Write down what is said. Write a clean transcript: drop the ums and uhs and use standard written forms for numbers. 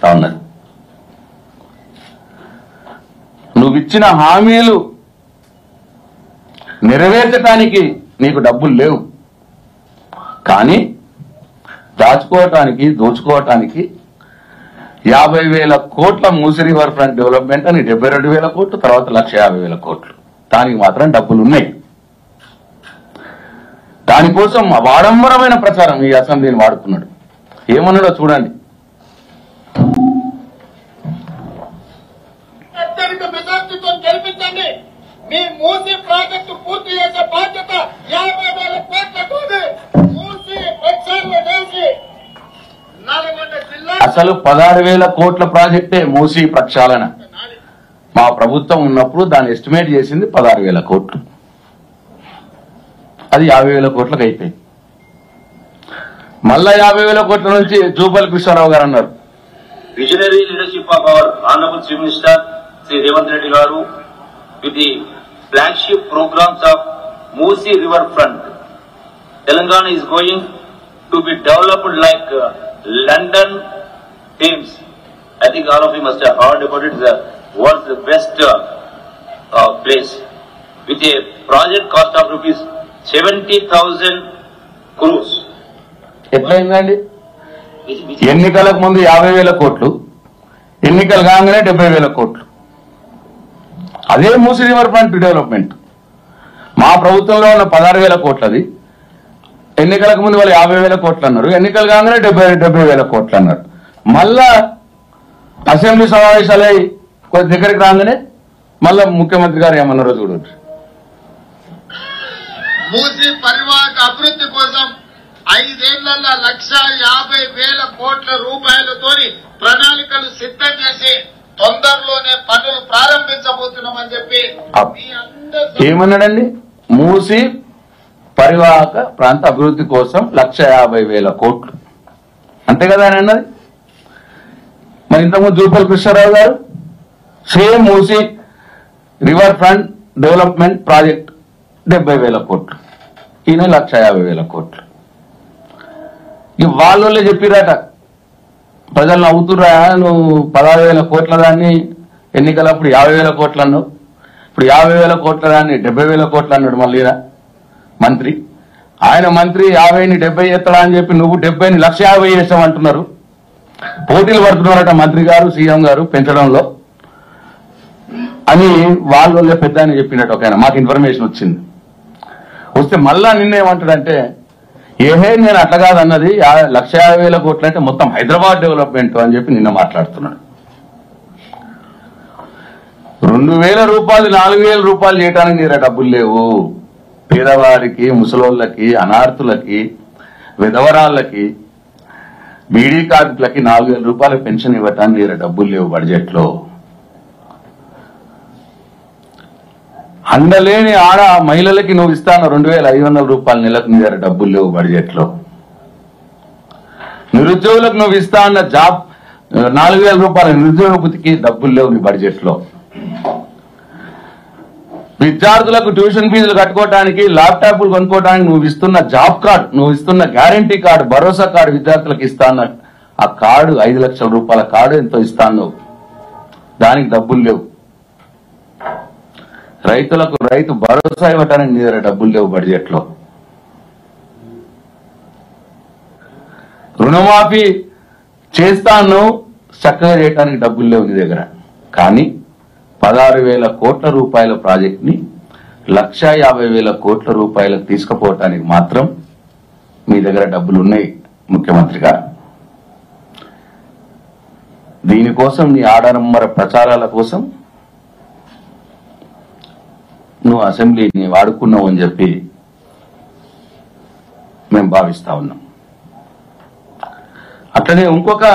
కనిపిస్తా ఉన్నది. నువ్వు ఇచ్చిన హామీలు నెరవేర్చడానికి నీకు డబ్బులు లేవు, కానీ దాచుకోవటానికి దోచుకోవటానికి 50,000 కోట్ల మూసీ రివర్ ఫ్రంట్ డెవలప్మెంట్ అని 72,000 కోట్లు, తర్వాత 1,50,000 కోట్లు, దానికి మాత్రం డబ్బులు ఉన్నాయి. దానికోసం ఆడంబరమైన ప్రచారం ఈ అసెంబ్లీని వాడుతున్నాడు. ఏమన్నాడో చూడండి. అత్యధిక మెజార్టీతో గెలిపించండి, మీ మూసీ ప్రాజెక్టు పూర్తి చేసే బాధ్యత 50,000 కోట్లతోనే మూసీ ప్రక్షాళన చేసి నల్గొండ జిల్లా అసలు 16,000 కోట్ల ప్రాజెక్టే మూసీ ప్రక్షాళన. మా ప్రభుత్వం ఉన్నప్పుడు దాన్ని ఎస్టిమేట్ చేసింది 16,000 కోట్లు. అది 50,000 కోట్లకు అయిపోయింది. మళ్ళా 50,000 కోట్ల నుంచి జూపల్లి కృష్ణారావు గారు అన్నారు, visionary leadership of our honourable chief minister Shri Revanth Reddy గారు with the flagship programmes of Musi river front, Telangana is going to be developed like London Thames. I think all of you must have heard about it. It's the world's best place with a project cost of rupees 70,000 crores. ఎట్లయిందండి? ఎన్నికలకు ముందు 50,000 కోట్లు, ఎన్నికలు కాగానే 70,000 కోట్లు. అదే Musi river front development మా ప్రభుత్వంలో ఉన్న 16,000 కోట్లది. ఎన్నికలకు ముందు వాళ్ళు 50,000 కోట్లు అన్నారు, ఎన్నికలు కాగానే 70,000 కోట్లు అన్నారు. మళ్ళా అసెంబ్లీ సమావేశాలై కొద్ది దగ్గరికి రాగానే మళ్ళా ముఖ్యమంత్రి గారు ఏమన్నారో చూడండి. మూసీ పరివాహక అభివృద్ధి కోసం 5 ఏళ్లలో 1,50,000 కోట్ల రూపాయలతోని ప్రణాళికలు సిద్ధం చేసి తొందరలోనే పనులు ప్రారంభించబోతున్నామని చెప్పి ఏమన్నాడండి? మూసీ పరివాహక ప్రాంత అభివృద్ధి కోసం 1,50,000 కోట్లు, అంతే కదా అని అన్నది. మరి ఇంతకుముందు జూపల్లి కృష్ణారావు గారు same Musi river front development project 70,000 కోట్లు, ఈయన 1,50,000 కోట్లు. ఇక వాళ్ళే చెప్పిరాట, ప్రజలు నవ్వుతురా, నువ్వు 16,000 కోట్ల దాన్ని ఎన్నికలప్పుడు 50,000 కోట్లు అన్నావు, ఇప్పుడు 50,000 కోట్ల దాన్ని 70,000 కోట్లు అన్నాడు మళ్ళీ మంత్రి. ఆయన మంత్రి 50ని 70 ఎత్తడా అని చెప్పి నువ్వు 70ని 1,50,000 చేస్తామంటున్నారు. పోటీలు పడుతున్నారట మంత్రి గారు సీఎం గారు పెంచడంలో అని వాళ్ళే పెద్ద అని చెప్పినట్టు ఒక ఆయన మాకు ఇన్ఫర్మేషన్ వచ్చింది. వస్తే మళ్ళా నిన్నేమంటాడంటే, ఏహే నేను అట్లా కాదన్నది 1,50,000 కోట్లు అంటే మొత్తం హైదరాబాద్ డెవలప్మెంట్ అని చెప్పి నిన్న మాట్లాడుతున్నాడు. 2,000 రూపాయలు 4,000 రూపాయలు చేయడానికి నీర డబ్బులు లేవు. పేదవారికి, ముసలోళ్ళకి, అనార్థులకి, విధవరాళ్ళకి, బీడీ కార్మికులకి 4,000 రూపాయల పెన్షన్ ఇవ్వటానికి నీర డబ్బులు లేవు బడ్జెట్ లో. అండలేని ఆడ మహిళలకి నువ్వు ఇస్తాను 2,500 రూపాయల నెలకు నీ దగ్గర డబ్బులు లేవు బడ్జెట్ లో. నిరుద్యోగులకు నువ్వు ఇస్తా అన్న జాబ్ 4,000 రూపాయల నిరుద్యోగ వృత్తికి డబ్బులు లేవు నీ బడ్జెట్ లో. విద్యార్థులకు ట్యూషన్ ఫీజులు కట్టుకోవడానికి, ల్యాప్టాప్లు కొనుక్కోవడానికి నువ్వు ఇస్తున్న జాబ్ కార్డు, నువ్వు ఇస్తున్న గ్యారంటీ కార్డు, భరోసా కార్డు విద్యార్థులకు ఇస్తా అన్న ఆ కార్డు 5 లక్షల రూపాయల కార్డు ఎంతో ఇస్తాను, దానికి డబ్బులు లేవు. రైతులకు రైతు భరోసా ఇవ్వటానికి నీ దగ్గర డబ్బులు లేవు బడ్జెట్ లో. రుణమాఫీ చేస్తాను చక్కగా చేయడానికి డబ్బులు లేవు నీ దగ్గర. కానీ 16,000 కోట్ల రూపాయల ప్రాజెక్ట్ ని 1,50,000 కోట్ల రూపాయలకు తీసుకుపోవటానికి మాత్రం మీ దగ్గర డబ్బులు ఉన్నాయి ముఖ్యమంత్రి గారు. దీనికోసం నీ ఆడంబర ప్రచారాల కోసం నువ్వు అసెంబ్లీని వాడుకున్నావు అని చెప్పి మేము భావిస్తా ఉన్నాం. అట్లనే ఇంకొక